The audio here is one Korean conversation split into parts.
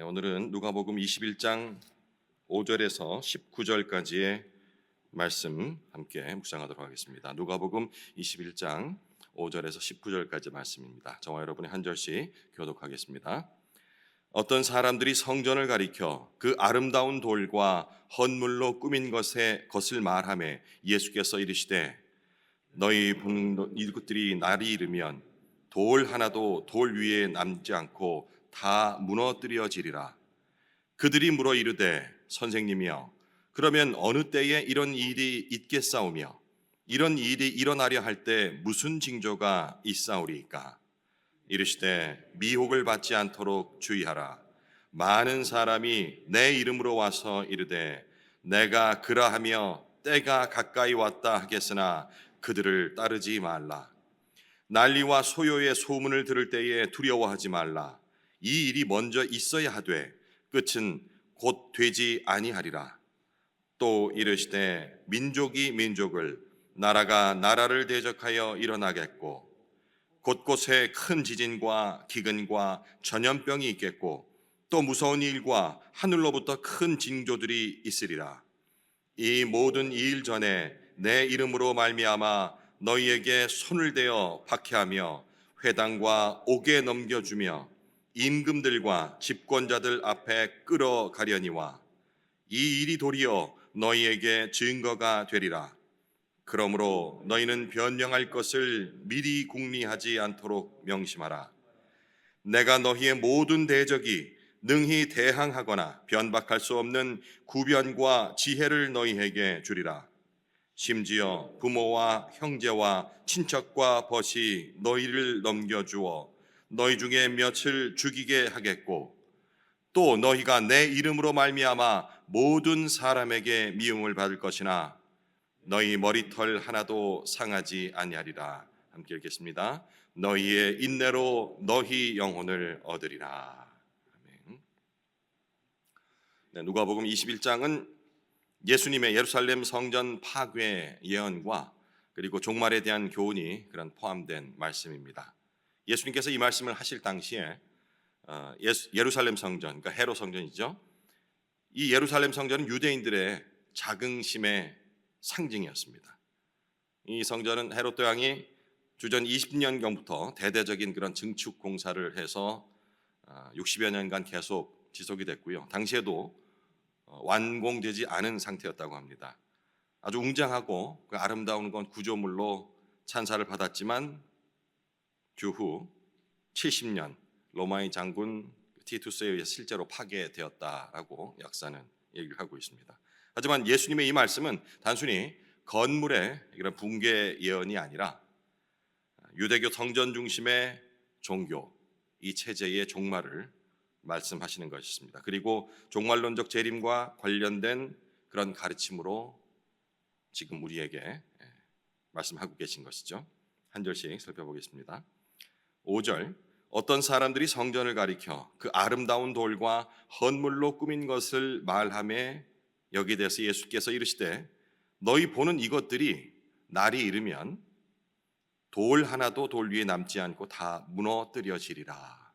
오늘은 누가복음 21장 5절에서 19절까지의 말씀 함께 묵상하도록 하겠습니다. 누가복음 21장 5절에서 19절까지 말씀입니다. 저와 여러분이 한 절씩 교독하겠습니다. 어떤 사람들이 성전을 가리켜 그 아름다운 돌과 헌물로 꾸민 것을 말하매 예수께서 이르시되 너희 보는 이것들이 날이 이르면 돌 하나도 돌 위에 남지 않고 다 무너뜨려지리라. 그들이 물어 이르되 선생님이여 그러면 어느 때에 이런 일이 있겠사오며 이런 일이 일어나려 할 때 무슨 징조가 있사오리이까? 이르시되 미혹을 받지 않도록 주의하라. 많은 사람이 내 이름으로 와서 이르되 내가 그라하며 때가 가까이 왔다 하겠으나 그들을 따르지 말라. 난리와 소요의 소문을 들을 때에 두려워하지 말라. 이 일이 먼저 있어야 하되 끝은 곧 되지 아니하리라. 또 이르시되 민족이 민족을 나라가 나라를 대적하여 일어나겠고 곳곳에 큰 지진과 기근과 전염병이 있겠고 또 무서운 일과 하늘로부터 큰 징조들이 있으리라. 이 모든 일 전에 내 이름으로 말미암아 너희에게 손을 대어 박해하며 회당과 옥에 넘겨주며 임금들과 집권자들 앞에 끌어가려니와 이 일이 도리어 너희에게 증거가 되리라. 그러므로 너희는 변명할 것을 미리 궁리하지 않도록 명심하라. 내가 너희의 모든 대적이 능히 대항하거나 변박할 수 없는 구변과 지혜를 너희에게 주리라. 심지어 부모와 형제와 친척과 벗이 너희를 넘겨주어 너희 중에 몇을 죽이게 하겠고 또 너희가 내 이름으로 말미암아 모든 사람에게 미움을 받을 것이나 너희 머리털 하나도 상하지 아니하리라. 함께 읽겠습니다. 너희의 인내로 너희 영혼을 얻으리라. 아멘. 누가복음 21장은 예수님의 예루살렘 성전 파괴 예언과 그리고 종말에 대한 교훈이 그런 포함된 말씀입니다. 예수님께서 이 말씀을 하실 당시에 예루살렘 성전, 그러니까 헤롯 성전이죠. 이 예루살렘 성전은 유대인들의 자긍심의 상징이었습니다. 이 성전은 헤롯 왕이 주전 20년경부터 대대적인 그런 증축 공사를 해서 60여 년간 계속 지속이 됐고요. 당시에도 완공되지 않은 상태였다고 합니다. 아주 웅장하고 그 아름다운 건 구조물로 찬사를 받았지만 주후 70년 로마의 장군 티투스에 의해 실제로 파괴되었다라고 역사는 얘기를 하고 있습니다. 하지만 예수님의 이 말씀은 단순히 건물의 이런 붕괴 예언이 아니라 유대교 성전 중심의 종교, 이 체제의 종말을 말씀하시는 것이었습니다. 그리고 종말론적 재림과 관련된 그런 가르침으로 지금 우리에게 말씀하고 계신 것이죠. 한 절씩 살펴보겠습니다. 5절 어떤 사람들이 성전을 가리켜 그 아름다운 돌과 헌물로 꾸민 것을 말하며 여기에 대해서 예수께서 이르시되 너희 보는 이것들이 날이 이르면 돌 하나도 돌 위에 남지 않고 다 무너뜨려지리라.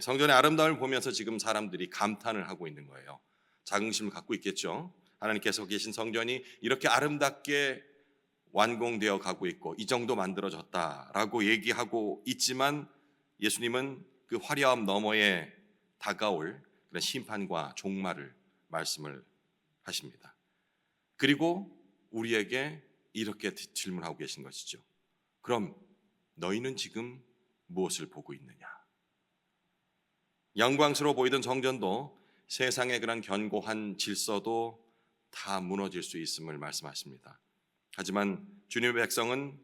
성전의 아름다움을 보면서 지금 사람들이 감탄을 하고 있는 거예요. 자긍심을 갖고 있겠죠. 하나님께서 계신 성전이 이렇게 아름답게 완공되어 가고 있고 이 정도 만들어졌다라고 얘기하고 있지만 예수님은 그 화려함 너머에 다가올 그런 심판과 종말을 말씀을 하십니다. 그리고 우리에게 이렇게 질문하고 계신 것이죠. 그럼 너희는 지금 무엇을 보고 있느냐? 영광스러워 보이던 성전도 세상의 그런 견고한 질서도 다 무너질 수 있음을 말씀하십니다. 하지만 주님의 백성은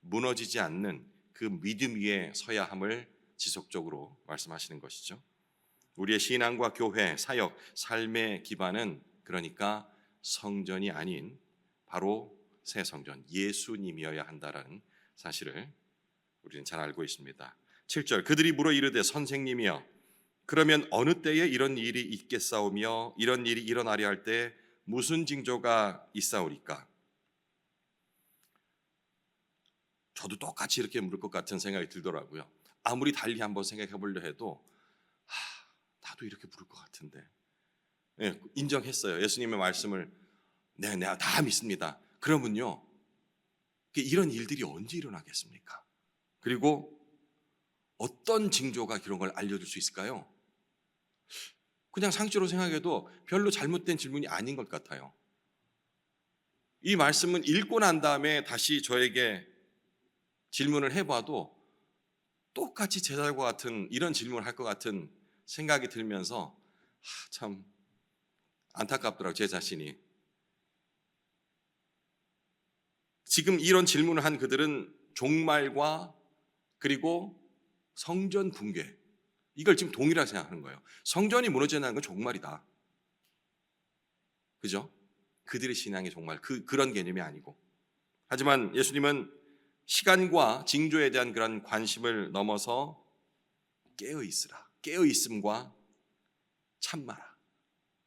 무너지지 않는 그 믿음 위에 서야 함을 지속적으로 말씀하시는 것이죠. 우리의 신앙과 교회, 사역, 삶의 기반은 그러니까 성전이 아닌 바로 새 성전, 예수님이어야 한다라는 사실을 우리는 잘 알고 있습니다. 7절 그들이 물어 이르되 선생님이여 그러면 어느 때에 이런 일이 있겠사오며 이런 일이 일어나려 할 때 무슨 징조가 있사오리까? 저도 똑같이 이렇게 물을 것 같은 생각이 들더라고요. 아무리 달리 한번 생각해 보려 해도 나도 이렇게 부를 것 같은데. 예, 인정했어요. 예수님의 말씀을 네, 내가 다 믿습니다. 그러면요, 이런 일들이 언제 일어나겠습니까? 그리고 어떤 징조가 그런 걸 알려줄 수 있을까요? 그냥 상식적으로 생각해도 별로 잘못된 질문이 아닌 것 같아요. 이 말씀은 읽고 난 다음에 다시 저에게 질문을 해봐도 똑같이 제자들과 같은 이런 질문을 할 것 같은 생각이 들면서 참 안타깝더라고요, 제 자신이. 지금 이런 질문을 한 그들은 종말과 그리고 성전 붕괴, 이걸 지금 동일하게 생각하는 거예요. 성전이 무너진다는 건 종말이다. 그죠? 그들의 신앙의 종말, 그런 개념이 아니고. 하지만 예수님은 시간과 징조에 대한 그런 관심을 넘어서 깨어있으라, 깨어있음과 참마라,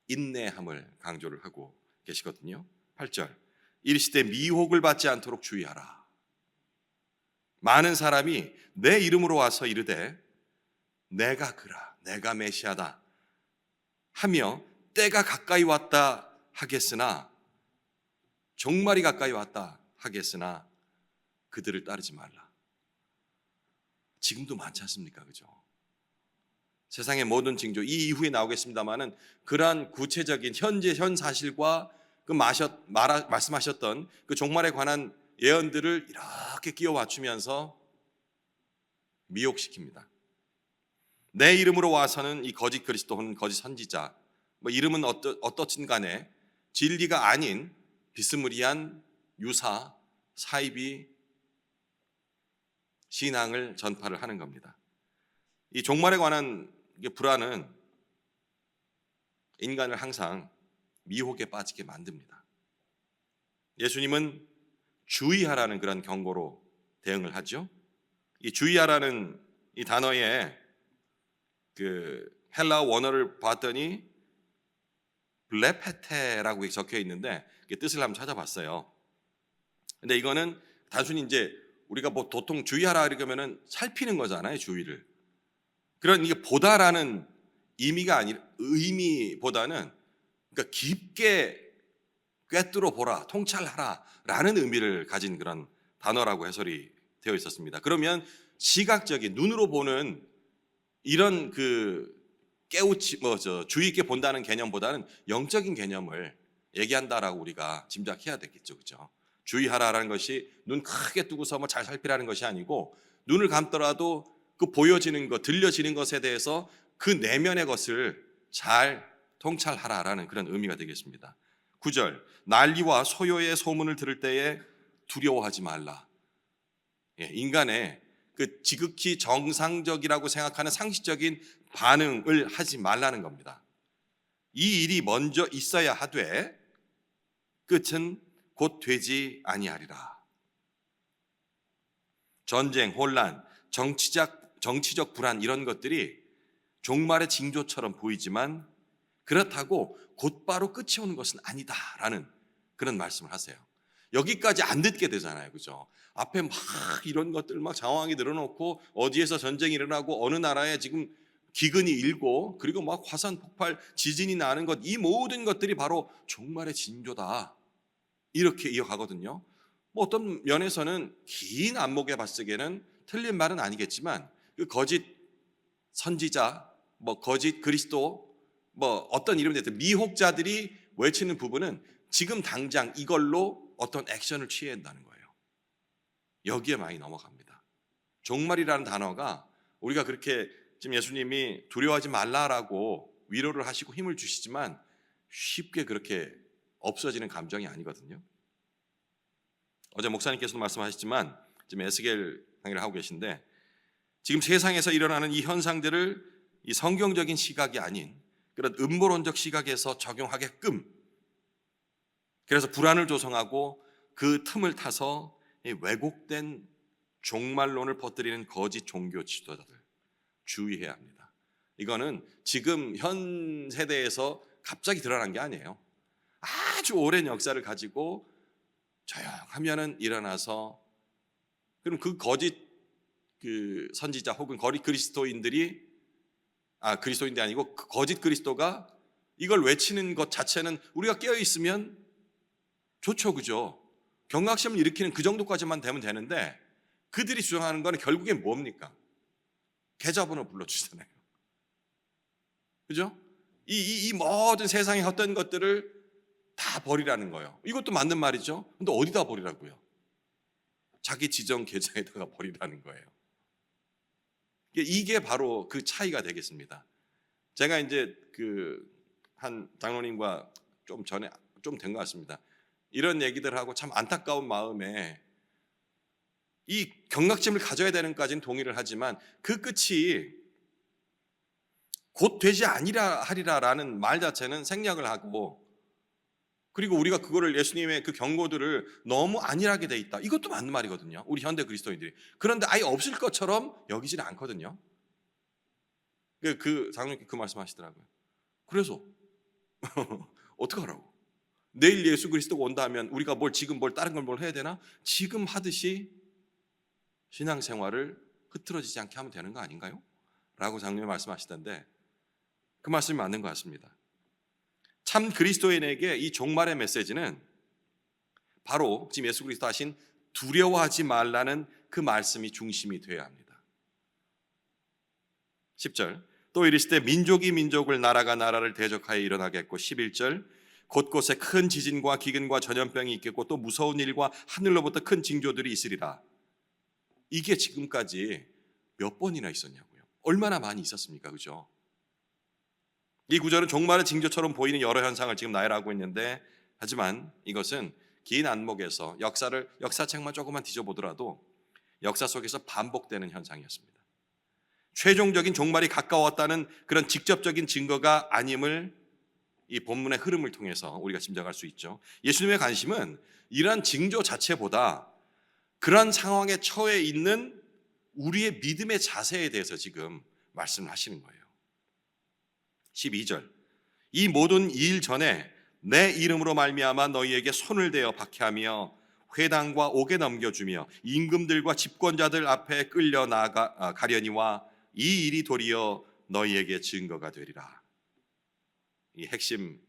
인내함을 강조를 하고 계시거든요. 8절, 이르시되 미혹을 받지 않도록 주의하라. 많은 사람이 내 이름으로 와서 이르되 내가 그라, 내가 메시아다 하며 때가 가까이 왔다 하겠으나, 종말이 가까이 왔다 하겠으나 그들을 따르지 말라. 지금도 많지 않습니까? 그죠? 세상의 모든 징조, 이 이후에 나오겠습니다만은 그러한 구체적인 현 사실과 말씀하셨던 그 종말에 관한 예언들을 이렇게 끼워 맞추면서 미혹시킵니다. 내 이름으로 와서는 이 거짓 그리스도 혹은 거짓 선지자, 이름은 어떻든 간에 진리가 아닌 비스무리한 유사, 사이비 신앙을 전파를 하는 겁니다. 이 종말에 관한 불안은 인간을 항상 미혹에 빠지게 만듭니다. 예수님은 주의하라는 그런 경고로 대응을 하죠. 이 주의하라는 이 단어에 그 헬라어 원어를 봤더니 블레페테라고 적혀 있는데 뜻을 한번 찾아봤어요. 근데 이거는 단순히 이제 우리가 도통 주의하라 이러면은 살피는 거잖아요, 주의를. 그런 이게 보다라는 의미보다는 그러니까 깊게 꿰뚫어 보라, 통찰하라라는 의미를 가진 그런 단어라고 해설이 되어 있었습니다. 그러면 시각적인 눈으로 보는 이런 주의 있게 본다는 개념보다는 영적인 개념을 얘기한다라고 우리가 짐작해야 되겠죠, 그렇죠? 주의하라라는 것이 눈 크게 뜨고서 잘 살피라는 것이 아니고, 눈을 감더라도 그 보여지는 것, 들려지는 것에 대해서 그 내면의 것을 잘 통찰하라라는 그런 의미가 되겠습니다. 9절, 난리와 소요의 소문을 들을 때에 두려워하지 말라. 인간의 그 지극히 정상적이라고 생각하는 상식적인 반응을 하지 말라는 겁니다. 이 일이 먼저 있어야 하되 끝은 곧 되지 아니하리라. 전쟁, 혼란, 정치적 불안, 이런 것들이 종말의 징조처럼 보이지만 그렇다고 곧바로 끝이 오는 것은 아니다라는 그런 말씀을 하세요. 여기까지 안 듣게 되잖아요, 그죠? 앞에 막 이런 것들 막 상황이 늘어놓고 어디에서 전쟁이 일어나고 어느 나라에 지금 기근이 일고 그리고 막 화산 폭발, 지진이 나는 것, 이 모든 것들이 바로 종말의 징조다, 이렇게 이어가거든요. 어떤 면에서는 긴 안목에 봤을 때는 틀린 말은 아니겠지만 그 거짓 선지자, 거짓 그리스도, 어떤 이름이 됐든 미혹자들이 외치는 부분은 지금 당장 이걸로 어떤 액션을 취해야 한다는 거예요. 여기에 많이 넘어갑니다. 종말이라는 단어가 우리가 그렇게 지금 예수님이 두려워하지 말라라고 위로를 하시고 힘을 주시지만 쉽게 그렇게 없어지는 감정이 아니거든요. 어제 목사님께서도 말씀하셨지만 지금 에스겔 강의를 하고 계신데, 지금 세상에서 일어나는 이 현상들을 이 성경적인 시각이 아닌 그런 음모론적 시각에서 적용하게끔, 그래서 불안을 조성하고 그 틈을 타서 왜곡된 종말론을 퍼뜨리는 거짓 종교 지도자들 주의해야 합니다. 이거는 지금 현 세대에서 갑자기 드러난 게 아니에요. 아주 오랜 역사를 가지고 조용하면은 일어나서, 그럼 그 거짓 선지자 혹은 거짓 그리스도인들이 그리스도인이 아니고 그 거짓 그리스도가 이걸 외치는 것 자체는 우리가 깨어 있으면 좋죠, 그죠? 경각심을 일으키는 그 정도까지만 되면 되는데 그들이 주장하는 거는 결국엔 뭡니까? 계좌번호 불러주잖아요. 그죠? 이 모든 세상의 헛된 것들을 다 버리라는 거예요. 이것도 맞는 말이죠. 근데 어디다 버리라고요? 자기 지정 계좌에다가 버리라는 거예요. 이게 바로 그 차이가 되겠습니다. 제가 이제 한 장로님과 좀 전에 좀 된 것 같습니다. 이런 얘기들 하고 참 안타까운 마음에 이 경각심을 가져야 되는 까지는 동의를 하지만 그 끝이 곧 되지 아니라 하리라라는 말 자체는 생략을 하고, 그리고 우리가 그거를 예수님의 그 경고들을 너무 안일하게 돼 있다. 이것도 맞는 말이거든요. 우리 현대 그리스도인들이. 그런데 아예 없을 것처럼 여기지는 않거든요. 그 장로님께 그 말씀하시더라고요. 그래서 어떡하라고? 내일 예수 그리스도가 온다면 우리가 지금 다른 걸 해야 되나? 지금 하듯이 신앙생활을 흐트러지지 않게 하면 되는 거 아닌가요? 라고 장로님이 말씀하시던데 그 말씀이 맞는 것 같습니다. 참 그리스도인에게 이 종말의 메시지는 바로 지금 예수 그리스도 하신 두려워하지 말라는 그 말씀이 중심이 되어야 합니다. 10절, 또 이르시되 민족이 민족을 나라가 나라를 대적하여 일어나겠고, 11절, 곳곳에 큰 지진과 기근과 전염병이 있겠고 또 무서운 일과 하늘로부터 큰 징조들이 있으리라. 이게 지금까지 몇 번이나 있었냐고요. 얼마나 많이 있었습니까? 그죠? 이 구절은 종말의 징조처럼 보이는 여러 현상을 지금 나열하고 있는데, 하지만 이것은 긴 안목에서 역사책만 조금만 뒤져보더라도 역사 속에서 반복되는 현상이었습니다. 최종적인 종말이 가까웠다는 그런 직접적인 증거가 아님을 이 본문의 흐름을 통해서 우리가 짐작할 수 있죠. 예수님의 관심은 이러한 징조 자체보다 그런 상황에 처해 있는 우리의 믿음의 자세에 대해서 지금 말씀을 하시는 거예요. 12절, 이 모든 일 전에 내 이름으로 말미암아 너희에게 손을 대어 박해하며 회당과 옥에 넘겨주며 임금들과 집권자들 앞에 끌려 가려니와 이 일이 도리어 너희에게 증거가 되리라. 이 핵심,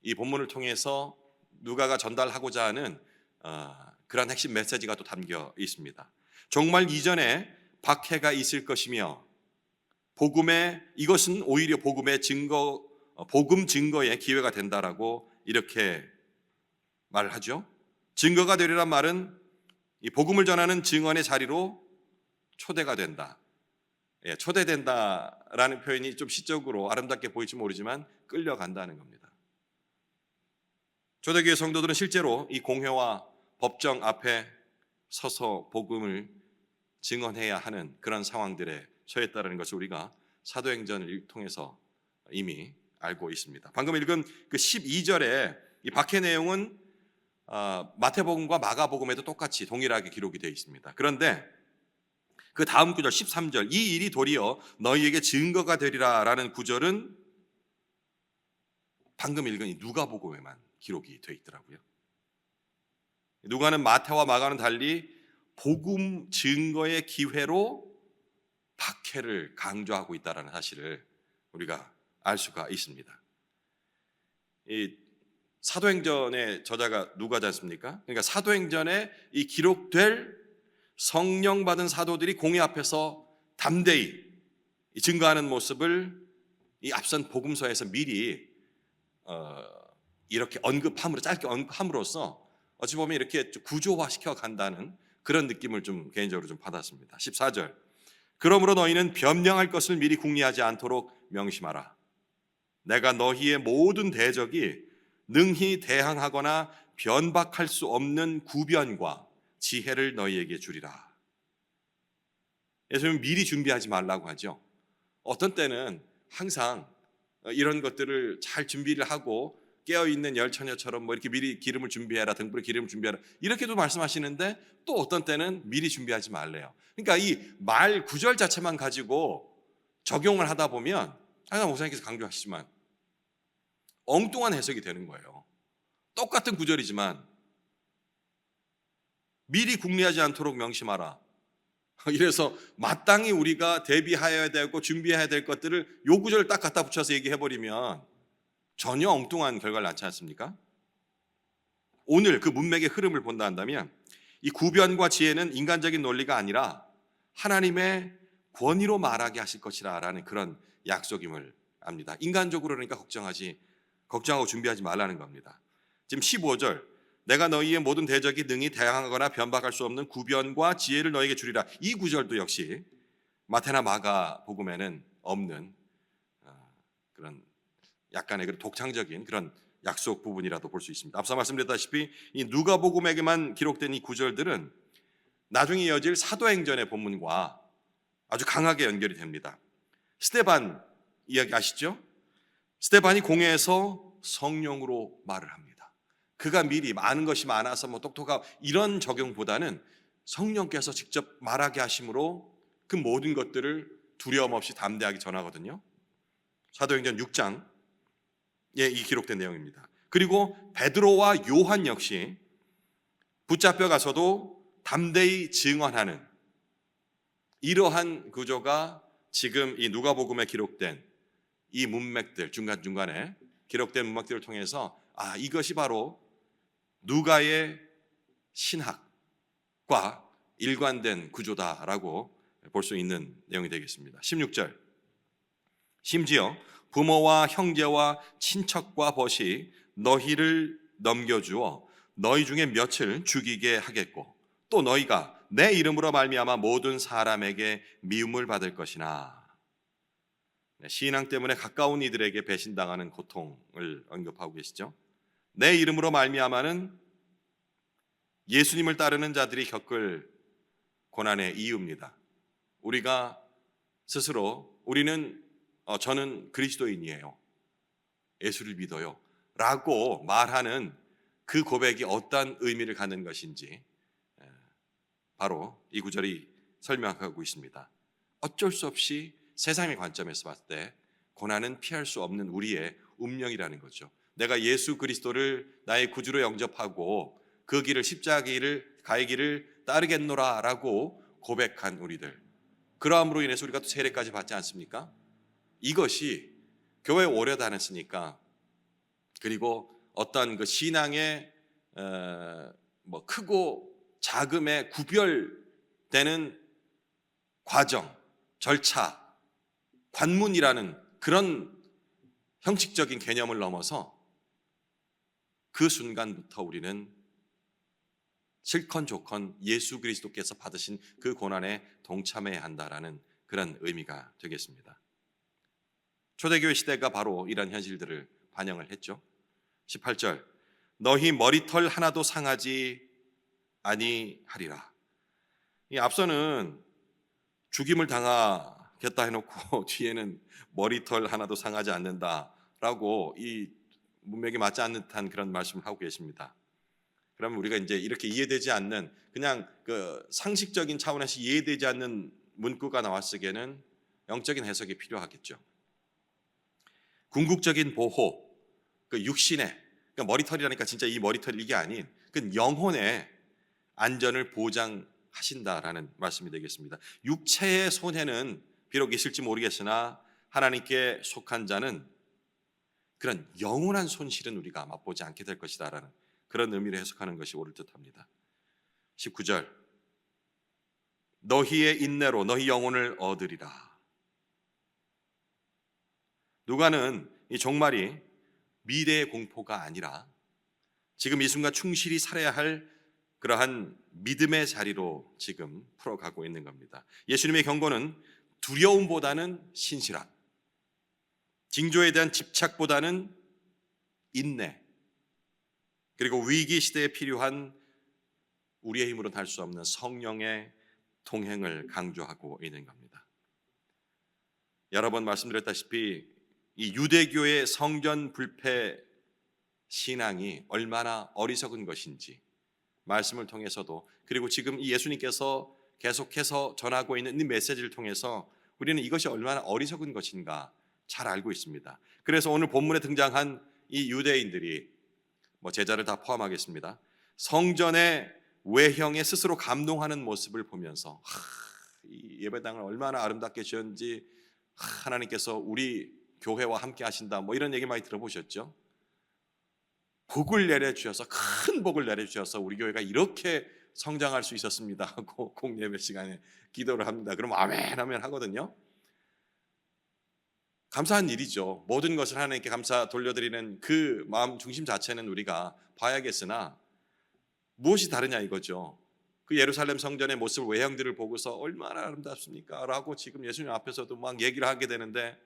이 본문을 통해서 누가가 전달하고자 하는 그런 핵심 메시지가 또 담겨 있습니다. 종말 이전에 박해가 있을 것이며 이것은 오히려 복음의 증거, 복음 증거의 기회가 된다라고 이렇게 말을 하죠. 증거가 되리란 말은 이 복음을 전하는 증언의 자리로 초대가 된다. 초대된다라는 표현이 좀 시적으로 아름답게 보일지 모르지만 끌려간다는 겁니다. 초대교회 성도들은 실제로 이 공회와 법정 앞에 서서 복음을 증언해야 하는 그런 상황들에 처했다는 것을 우리가 사도행전을 통해서 이미 알고 있습니다. 방금 읽은 그 12절의 이 박해 내용은 마태복음과 마가복음에도 똑같이 동일하게 기록이 되어 있습니다. 그런데 그 다음 구절 13절, 이 일이 도리어 너희에게 증거가 되리라 라는 구절은 방금 읽은 이 누가복음에만 기록이 되어 있더라고요. 누가는 마태와 마가는 달리 복음 증거의 기회로 박해를 강조하고 있다는 사실을 우리가 알 수가 있습니다. 이 사도행전의 저자가 누가지 않습니까? 그러니까 사도행전에 이 기록될 성령 받은 사도들이 공회 앞에서 담대히 증거하는 모습을 이 앞선 복음서에서 미리 이렇게 짧게 언급함으로써 어찌 보면 이렇게 구조화시켜 간다는 그런 느낌을 좀 개인적으로 좀 받았습니다. 14절, 그러므로 너희는 변명할 것을 미리 궁리하지 않도록 명심하라. 내가 너희의 모든 대적이 능히 대항하거나 변박할 수 없는 구변과 지혜를 너희에게 주리라. 예수님은 미리 준비하지 말라고 하죠. 어떤 때는 항상 이런 것들을 잘 준비를 하고 깨어있는 열처녀처럼 이렇게 미리 기름을 준비해라, 등불에 기름을 준비해라 이렇게도 말씀하시는데, 또 어떤 때는 미리 준비하지 말래요. 그러니까 이 말 구절 자체만 가지고 적용을 하다 보면 항상 목사님께서 강조하시지만 엉뚱한 해석이 되는 거예요. 똑같은 구절이지만 미리 궁리하지 않도록 명심하라. 이래서 마땅히 우리가 대비해야 되고 준비해야 될 것들을 요 구절을 딱 갖다 붙여서 얘기해버리면 전혀 엉뚱한 결과를 낳지 않습니까? 오늘 그 문맥의 흐름을 본다 한다면 이 구변과 지혜는 인간적인 논리가 아니라 하나님의 권위로 말하게 하실 것이라 라는 그런 약속임을 압니다. 인간적으로 그러니까 걱정하고 준비하지 말라는 겁니다. 지금 15절, 내가 너희의 모든 대적이 능히 대항하거나 변박할 수 없는 구변과 지혜를 너에게 주리라. 이 구절도 역시 마태나 마가 복음에는 없는 그런 약간의 독창적인 그런 약속 부분이라도 볼 수 있습니다. 앞서 말씀드렸다시피 이 누가복음에게만 기록된 이 구절들은 나중에 이어질 사도행전의 본문과 아주 강하게 연결이 됩니다. 스데반 이야기 아시죠? 스데반이 공회에서 성령으로 말을 합니다. 그가 미리 아는 것이 많아서 똑똑하고 이런 적용보다는 성령께서 직접 말하게 하심으로 그 모든 것들을 두려움 없이 담대하게 전하거든요. 사도행전 6장에 이 기록된 내용입니다. 그리고 베드로와 요한 역시 붙잡혀 가서도 담대히 증언하는 이러한 구조가 지금 이 누가복음에 기록된 이 문맥들 중간중간에 기록된 문맥들을 통해서 이것이 바로 누가의 신학과 일관된 구조다라고 볼 수 있는 내용이 되겠습니다. 16절, 심지어 부모와 형제와 친척과 벗이 너희를 넘겨주어 너희 중에 몇을 죽이게 하겠고 또 너희가 내 이름으로 말미암아 모든 사람에게 미움을 받을 것이나. 신앙 때문에 가까운 이들에게 배신당하는 고통을 언급하고 계시죠. 내 이름으로 말미암아는 예수님을 따르는 자들이 겪을 고난의 이유입니다. 우리가 스스로 저는 그리스도인이에요, 예수를 믿어요 라고 말하는 그 고백이 어떤 의미를 갖는 것인지 바로 이 구절이 설명하고 있습니다. 어쩔 수 없이 세상의 관점에서 봤을 때 고난은 피할 수 없는 우리의 운명이라는 거죠. 내가 예수 그리스도를 나의 구주로 영접하고 그 길을 십자가의 길을 따르겠노라 라고 고백한 우리들, 그러함으로 인해서 우리가 또 세례까지 받지 않습니까? 이것이 교회에 오래 다녔으니까, 그리고 어떤 그 신앙의 크고 작음에 구별되는 과정, 절차, 관문이라는 그런 형식적인 개념을 넘어서 그 순간부터 우리는 실컨조컨 예수 그리스도께서 받으신 그 고난에 동참해야 한다라는 그런 의미가 되겠습니다. 초대교회 시대가 바로 이런 현실들을 반영을 했죠. 18절, 너희 머리털 하나도 상하지 아니하리라. 이 앞서는 죽임을 당하겠다 해놓고 뒤에는 머리털 하나도 상하지 않는다라고 이 문맥에 맞지 않는 듯한 그런 말씀을 하고 계십니다. 그러면 우리가 이제 이렇게 이해되지 않는, 그냥 그 상식적인 차원에서 이해되지 않는 문구가 나왔으기에는 영적인 해석이 필요하겠죠. 궁극적인 보호, 그 육신의, 그러니까 머리털이라니까 진짜 이 머리털 이게 아닌 그 영혼의 안전을 보장하신다라는 말씀이 되겠습니다. 육체의 손해는 비록 있을지 모르겠으나 하나님께 속한 자는 그런 영원한 손실은 우리가 맛보지 않게 될 것이다라는 그런 의미를 해석하는 것이 옳을 듯합니다. 19절, 너희의 인내로 너희 영혼을 얻으리라. 누가는 이 종말이 미래의 공포가 아니라 지금 이 순간 충실히 살아야 할 그러한 믿음의 자리로 지금 풀어가고 있는 겁니다. 예수님의 경고는 두려움보다는 신실함, 징조에 대한 집착보다는 인내, 그리고 위기 시대에 필요한 우리의 힘으로는 할 수 없는 성령의 동행을 강조하고 있는 겁니다. 여러 번 말씀드렸다시피 이 유대교의 성전 불패 신앙이 얼마나 어리석은 것인지 말씀을 통해서도, 그리고 지금 이 예수님께서 계속해서 전하고 있는 이 메시지를 통해서 우리는 이것이 얼마나 어리석은 것인가 잘 알고 있습니다. 그래서 오늘 본문에 등장한 이 유대인들이, 제자를 다 포함하겠습니다, 성전의 외형에 스스로 감동하는 모습을 보면서 이 예배당을 얼마나 아름답게 지었는지 하나님께서 우리 교회와 함께 하신다 뭐 이런 얘기 많이 들어보셨죠? 복을 내려주셔서 큰 복을 내려주셔서 우리 교회가 이렇게 성장할 수 있었습니다 하고 공예배 시간에 기도를 합니다. 그럼 아멘 하면 하거든요. 감사한 일이죠. 모든 것을 하나님께 감사 돌려드리는 그 마음 중심 자체는 우리가 봐야겠으나 무엇이 다르냐 이거죠. 그 예루살렘 성전의 모습 외형들을 보고서 얼마나 아름답습니까? 라고 지금 예수님 앞에서도 막 얘기를 하게 되는데,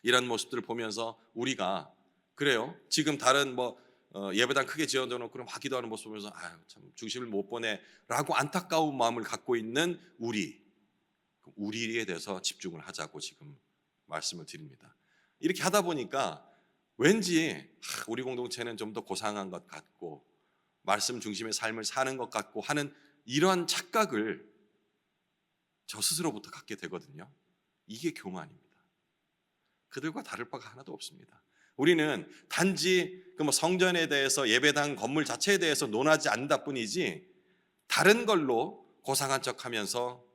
이런 모습들을 보면서 우리가 그래요. 지금 다른 예배당 크게 지어놓고 막 기도하는 모습 보면서 아유 참 중심을 못 보내라고 안타까운 마음을 갖고 있는 우리에 대해서 집중을 하자고 지금 말씀을 드립니다. 이렇게 하다 보니까 왠지 우리 공동체는 좀 더 고상한 것 같고 말씀 중심의 삶을 사는 것 같고 하는 이러한 착각을 저 스스로부터 갖게 되거든요. 이게 교만입니다. 그들과 다를 바가 하나도 없습니다. 우리는 단지 성전에 대해서 예배당 건물 자체에 대해서 논하지 않는다 뿐이지 다른 걸로 고상한 척하면서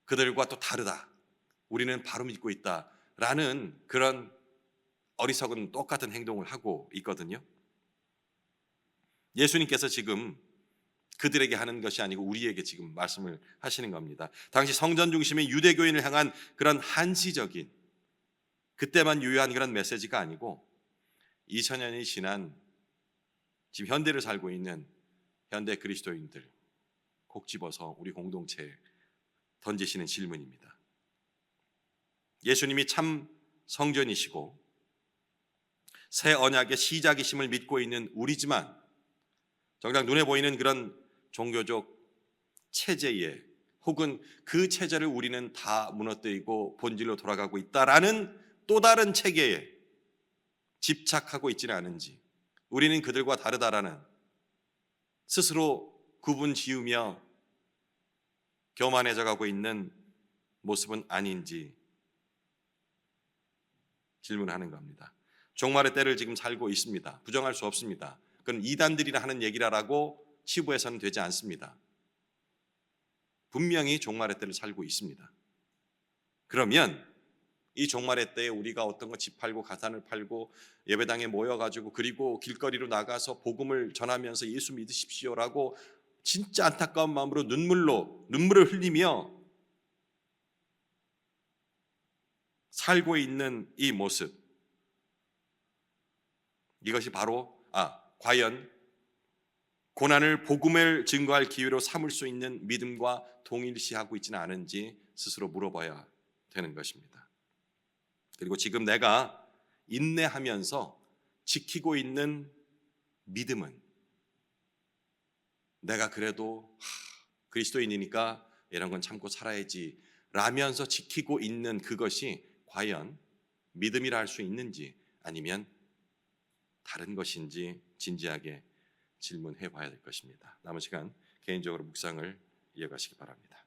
그들과 또 다르다, 우리는 바로 믿고 있다라는 그런 어리석은 똑같은 행동을 하고 있거든요. 예수님께서 지금 그들에게 하는 것이 아니고 우리에게 지금 말씀을 하시는 겁니다. 당시 성전 중심의 유대교인을 향한 그런 한시적인, 그때만 유효한 그런 메시지가 아니고 2000년이 지난 지금 현대를 살고 있는 현대 그리스도인들 콕 집어서 우리 공동체에 던지시는 질문입니다. 예수님이 참 성전이시고 새 언약의 시작이심을 믿고 있는 우리지만 정작 눈에 보이는 그런 종교적 체제에 혹은 그 체제를 우리는 다 무너뜨리고 본질로 돌아가고 있다라는 또 다른 체계에 집착하고 있지는 않은지, 우리는 그들과 다르다라는 스스로 구분 지으며 교만해져 가고 있는 모습은 아닌지 질문하는 겁니다. 종말의 때를 지금 살고 있습니다. 부정할 수 없습니다. 그건 이단들이나 하는 얘기라고 치부해서는 되지 않습니다. 분명히 종말의 때를 살고 있습니다. 그러면 이 종말의 때에 우리가 어떤 거 집 팔고 가산을 팔고 예배당에 모여가지고 그리고 길거리로 나가서 복음을 전하면서 예수 믿으십시오라고 진짜 안타까운 마음으로 눈물을 흘리며 살고 있는 이 모습, 이것이 바로 과연 고난을 복음을 증거할 기회로 삼을 수 있는 믿음과 동일시하고 있지는 않은지 스스로 물어봐야 되는 것입니다. 그리고 지금 내가 인내하면서 지키고 있는 믿음은 내가 그래도 그리스도인이니까 이런 건 참고 살아야지 라면서 지키고 있는 그것이 과연 믿음이라 할 수 있는지 아니면 다른 것인지 진지하게 질문해 봐야 될 것입니다. 남은 시간 개인적으로 묵상을 이어가시기 바랍니다.